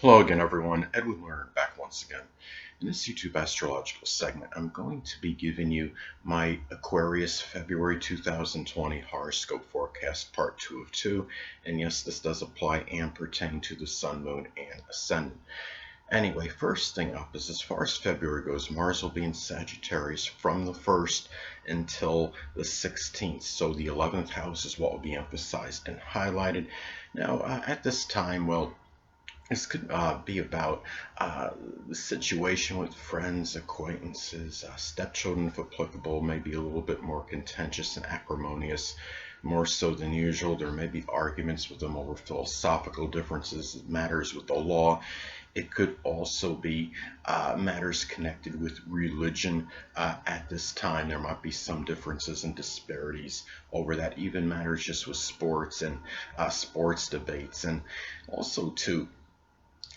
Hello again, everyone. Edwin Learnard back once again. In this YouTube astrological segment, I'm going to be giving you my Aquarius February 2020 horoscope forecast, part 2 of 2. And yes, this does apply and pertain to the Sun, Moon, and Ascendant. Anyway, first thing up is as far as February goes, Mars will be in Sagittarius from the 1st until the 16th. So the 11th house is what will be emphasized and highlighted. Now, at this time, this could be about the situation with friends, acquaintances, stepchildren, if applicable, may be a little bit more contentious and acrimonious, more so than usual. There may be arguments with them over philosophical differences, matters with the law. It could also be matters connected with religion. At this time, there might be some differences and disparities over that. Even matters just with sports and sports debates, and also too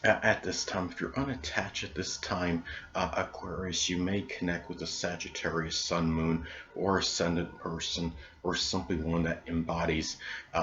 at this time, if you're unattached at this time, Aquarius, you may connect with a Sagittarius Sun, Moon, or Ascendant person, or simply one that embodies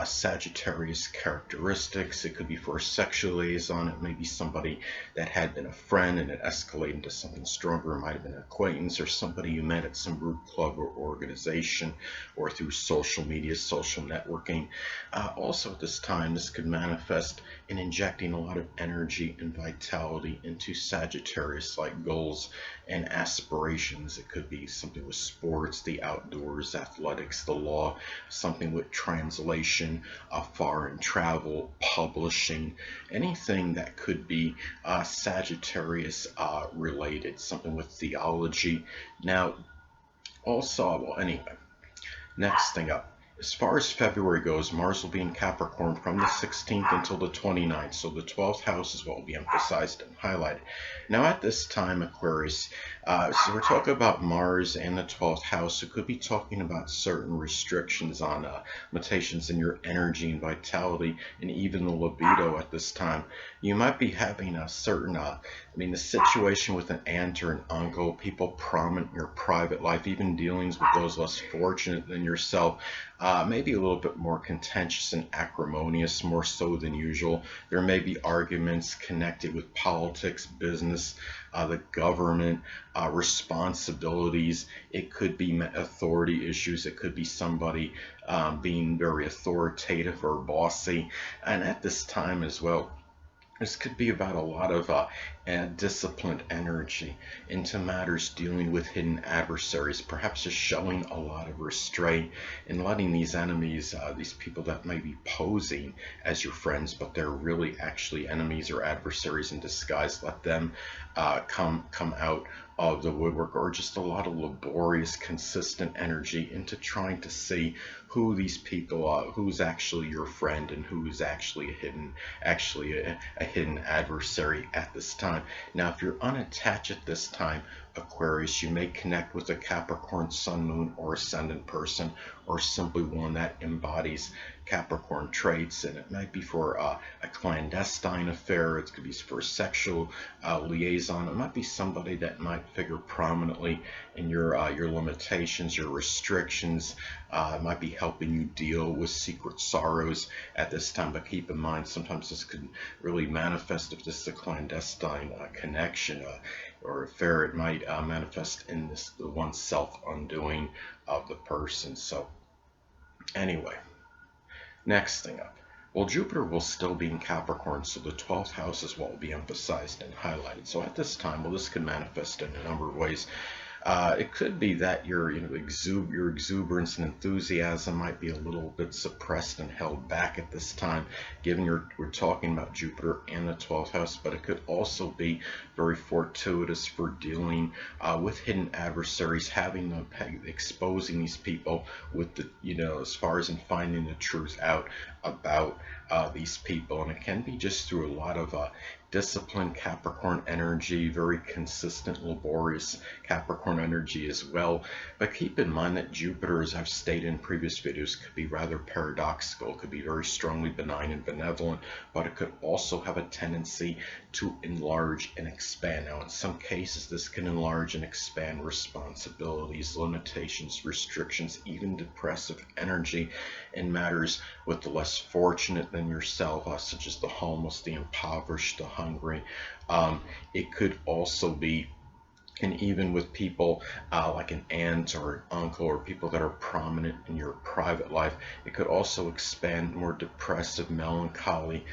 Sagittarius characteristics. It could be for a sexual liaison. It may be somebody that had been a friend and it escalated into something stronger. It might have been an acquaintance or somebody you met at some group, club, or organization, or through social media, social networking. Also, at this time, this could manifest in injecting a lot of energy and vitality into Sagittarius-like goals and aspirations. It could be something with sports, the outdoors, athletics, the law, something with translation, foreign travel, publishing, anything that could be Sagittarius related, something with theology. Now, also, well, anyway, next thing up. As far as February goes, Mars will be in Capricorn from the 16th until the 29th. So the 12th house is what will be emphasized and highlighted. Now at this time, Aquarius, so we're talking about Mars and the 12th house. It could be talking about certain restrictions on limitations in your energy and vitality and even the libido at this time. You might be having a certain, the situation with an aunt or an uncle, people prominent in your private life, even dealings with those less fortunate than yourself, maybe a little bit more contentious and acrimonious, more so than usual. There may be arguments connected with politics, business, the government, responsibilities. It could be authority issues. It could be somebody being very authoritative or bossy. And at this time as well, this could be about a lot of disciplined energy into matters dealing with hidden adversaries, perhaps just showing a lot of restraint and letting these enemies, these people that may be posing as your friends, but they're really actually enemies or adversaries in disguise, let them come out of the woodwork, or just a lot of laborious, consistent energy into trying to see who these people are, who's actually your friend and who's actually a hidden adversary at this time. Now, if you're unattached at this time, Aquarius, you may connect with a Capricorn Sun, Moon, or Ascendant person, or simply one that embodies Capricorn traits, and it might be for a clandestine affair. It could be for a sexual liaison. It might be somebody that might figure prominently in your limitations, your restrictions. It might be helping you deal with secret sorrows at this time. But keep in mind, sometimes this could really manifest if this is a clandestine connection or affair. It might manifest in the one self undoing of the person. So anyway, next thing up. Well, Jupiter will still be in Capricorn, so the 12th house is what will be emphasized and highlighted. So at this time, well, this could manifest in a number of ways. It could be that your exuberance and enthusiasm might be a little bit suppressed and held back at this time, given we're talking about Jupiter and the 12th house, but it could also be very fortuitous for dealing with hidden adversaries, exposing these people with as far as in finding the truth out about these people. And it can be just through a lot of disciplined Capricorn energy, very consistent, laborious Capricorn energy as well. But keep in mind that Jupiter, as I've stated in previous videos, could be rather paradoxical. It could be very strongly benign and benevolent, but it could also have a tendency to enlarge and expand. Now, in some cases, this can enlarge and expand responsibilities, limitations, restrictions, even depressive energy in matters with the less less fortunate than yourself, such as the homeless, the impoverished, the hungry. It could also be, and even with people like an aunt or an uncle or people that are prominent in your private life, it could also expand more depressive, melancholy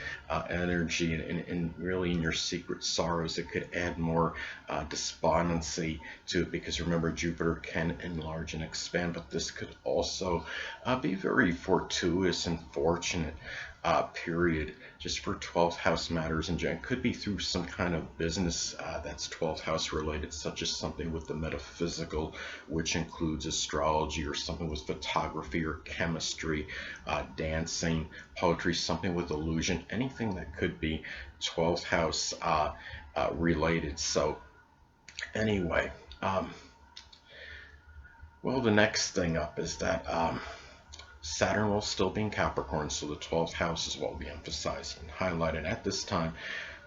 energy, and really in your secret sorrows, it could add more despondency to it, because remember, Jupiter can enlarge and expand, but this could also be very fortuitous and fortunate period just for 12th house matters in general. It could be through some kind of business that's 12th house related, such as something with the metaphysical, which includes astrology, or something with photography or chemistry, dancing, poetry, something with illusion, anything that could be 12th house related. So anyway, well, the next thing up is that Saturn will still be in Capricorn, so the 12th house is what will be emphasized and highlighted at this time.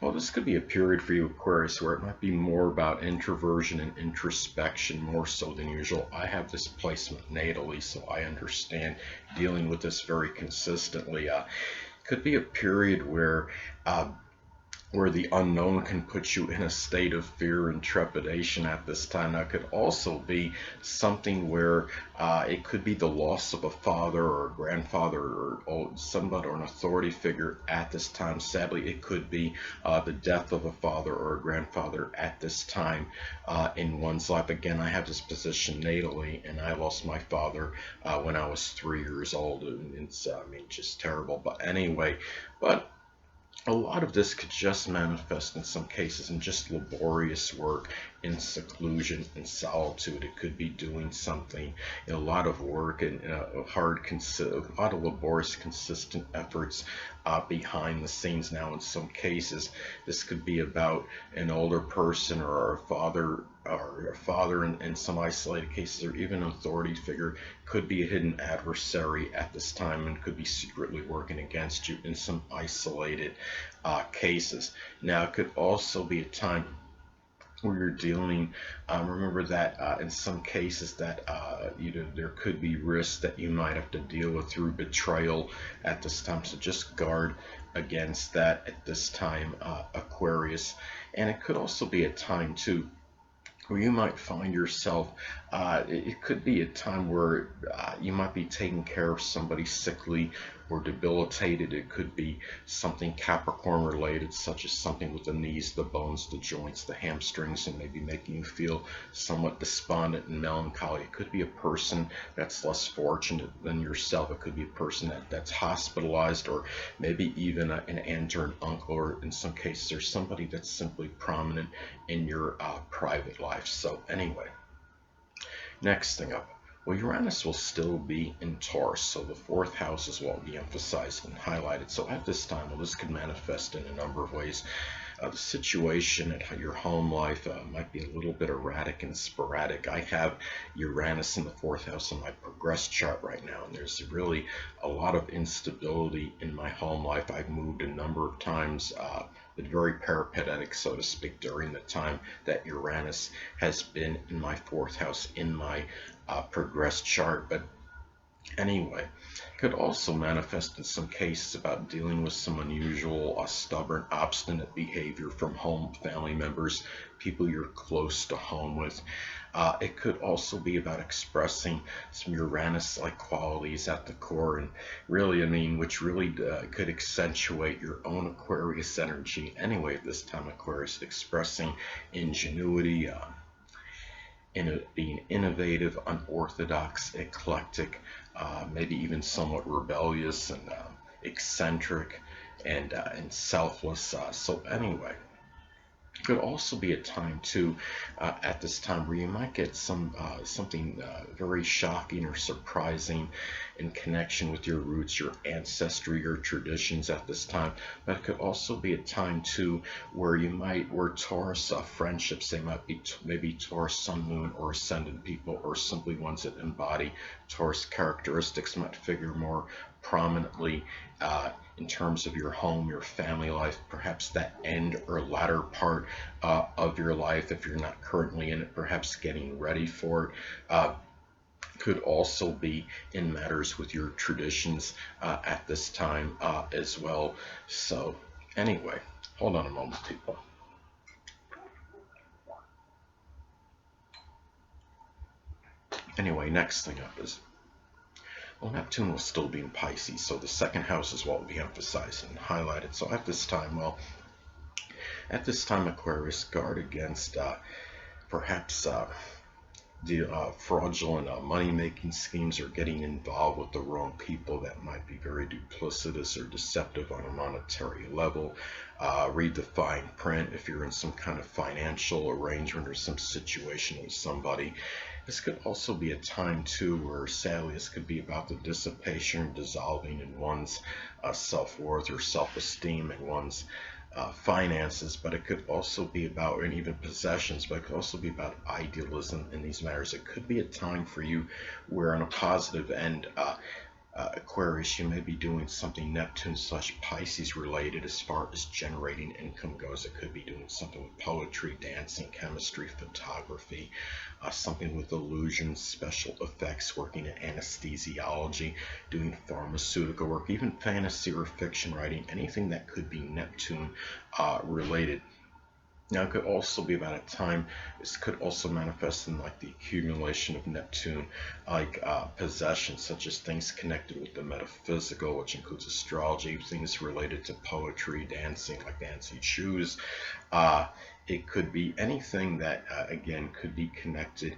Well, this could be a period for you, Aquarius, where it might be more about introversion and introspection more so than usual. I have this placement natally, so I understand dealing with this very consistently. Could be a period where the unknown can put you in a state of fear and trepidation at this time. Now, it could also be something where it could be the loss of a father or a grandfather or somebody or an authority figure at this time. Sadly, it could be the death of a father or a grandfather at this time in one's life. Again, I have this position natally, and I lost my father when I was 3 years old, and it's just terrible. But anyway, a lot of this could just manifest in some cases in just laborious work in seclusion and solitude. It could be doing something, a lot of work and a lot of laborious, consistent efforts behind the scenes. Now, in some cases, this could be about an older person or a father in some isolated cases, or even an authority figure. Could be a hidden adversary at this time and could be secretly working against you in some isolated cases. Now, it could also be a time where you're dealing, remember that in some cases that there could be risks that you might have to deal with through betrayal at this time, so just guard against that at this time, Aquarius. And it could also be a time too where you might find yourself, it could be a time where you might be taking care of somebody sickly or debilitated. It could be something Capricorn related, such as something with the knees, the bones, the joints, the hamstrings, and maybe making you feel somewhat despondent and melancholy. It could be a person that's less fortunate than yourself. It could be a person that's hospitalized, or maybe even an aunt or an uncle, or in some cases there's somebody that's simply prominent in your private life. So anyway, next thing up, well, Uranus will still be in Taurus, so the 4th house is what will be emphasized and highlighted. So at this time, well, this could manifest in a number of ways. The situation at your home life might be a little bit erratic and sporadic. I have Uranus in the 4th house in my progress chart right now, and there's really a lot of instability in my home life. I've moved a number of times, but very peripatetic, so to speak, during the time that Uranus has been in my 4th house in my progress chart. But anyway, could also manifest in some cases about dealing with some unusual, stubborn, obstinate behavior from home family members, people you're close to home with. It could also be about expressing some Uranus-like qualities at the core, and really, which really could accentuate your own Aquarius energy. Anyway, at this time, Aquarius, expressing ingenuity, being innovative, unorthodox, eclectic, maybe even somewhat rebellious and eccentric and selfless. So anyway, could also be a time too at this time where you might get something very shocking or surprising in connection with your roots, your ancestry, your traditions at this time. But it could also be a time too where Taurus friendships, they might be maybe Taurus Sun, Moon, or Ascendant people, or simply ones that embody Taurus characteristics, might figure more prominently in terms of your home, your family life, perhaps that end or latter part of your life if you're not currently in it, perhaps getting ready for it. Could also be in matters with your traditions at this time as well. So anyway, hold on a moment, people. Anyway, next thing up is, well, Neptune will still be in Pisces, so the second house is what will be emphasized and highlighted. So at this time, well, at this time, Aquarius, guard against perhaps the fraudulent money-making schemes, or getting involved with the wrong people that might be very duplicitous or deceptive on a monetary level. Read the fine print if you're in some kind of financial arrangement or some situation with somebody. This could also be a time too where, sadly, this could be about the dissipation, dissolving in one's self-worth or self-esteem, and one's finances, but it could also be about, and even possessions, but it could also be about idealism in these matters. It could be a time for you where, on a positive end, Aquarius, you may be doing something Neptune/Pisces related as far as generating income goes. It could be doing something with poetry, dancing, chemistry, photography, something with illusions, special effects, working in anesthesiology, doing pharmaceutical work, even fantasy or fiction writing, anything that could be Neptune related. Now, it could also be about a time, this could also manifest in like the accumulation of Neptune, like possessions, such as things connected with the metaphysical, which includes astrology, things related to poetry, dancing, like dancing shoes. It could be anything that, again, could be connected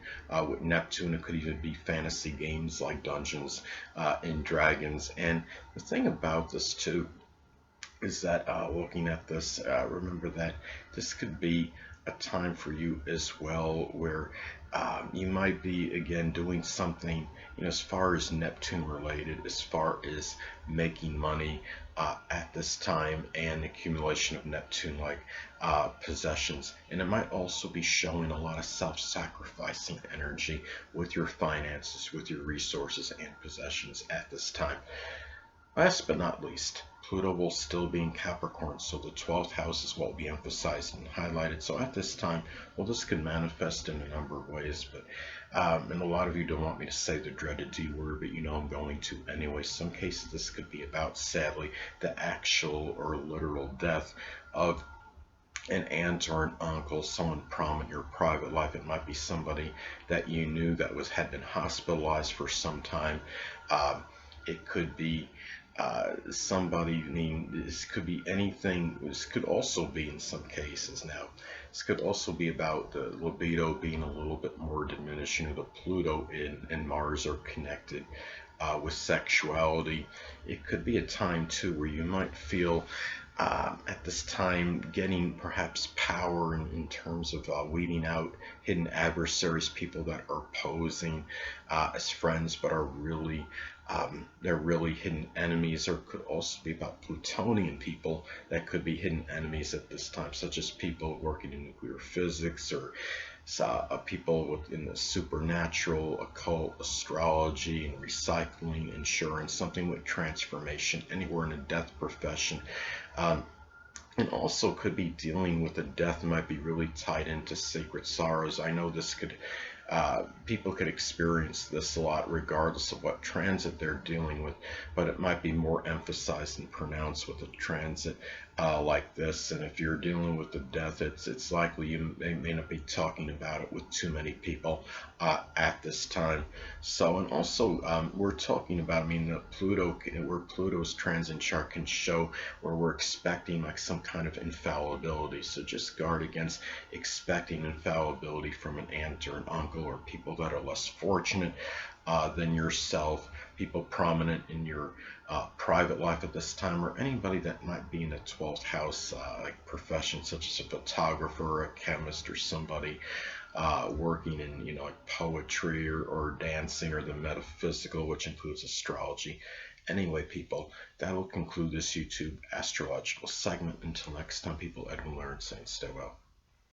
with Neptune. It could even be fantasy games like Dungeons and Dragons. And the thing about this, too, is that looking at this, remember that this could be a time for you as well where you might be, again, doing something, as far as Neptune related, as far as making money at this time, and accumulation of Neptune, like possessions. And it might also be showing a lot of self-sacrificing energy with your finances, with your resources and possessions at this time. Last but not least, Pluto will still be in Capricorn, so the 12th house is what will be emphasized and highlighted. So at this time, well, this could manifest in a number of ways, but and a lot of you don't want me to say the dreaded D word, but I'm going to anyway. Some cases this could be about, sadly, the actual or literal death of an aunt or an uncle, someone prominent in your private life. It might be somebody that you knew that had been hospitalized for some time. It could be somebody, this could be anything. This could also be, in some cases now, this could also be about the libido being a little bit more diminished. The Pluto and Mars are connected with sexuality. It could be a time too where you might feel at this time getting perhaps power in terms of weeding out hidden adversaries, people that are posing as friends but are really they're really hidden enemies. Or could also be about Plutonian people that could be hidden enemies at this time, such as people working in nuclear physics, or people within the supernatural, occult, astrology, and recycling, insurance, something with transformation, anywhere in a death profession. And also could be dealing with a death that might be really tied into sacred sorrows. I know this could, people could experience this a lot regardless of what transit they're dealing with, but it might be more emphasized and pronounced with a transit like this. And if you're dealing with the death, it's likely you may not be talking about it with too many people at this time. So, and also we're talking about, Pluto, where Pluto's transit chart can show where we're expecting like some kind of infallibility. So just guard against expecting infallibility from an aunt or an uncle, or people that are less fortunate than yourself, people prominent in your private life at this time, or anybody that might be in a 12th house like profession, such as a photographer, or a chemist, or somebody working in like poetry, or dancing, or the metaphysical, which includes astrology. Anyway, people, that will conclude this YouTube astrological segment. Until next time, people, Edwin Learnard saying stay well.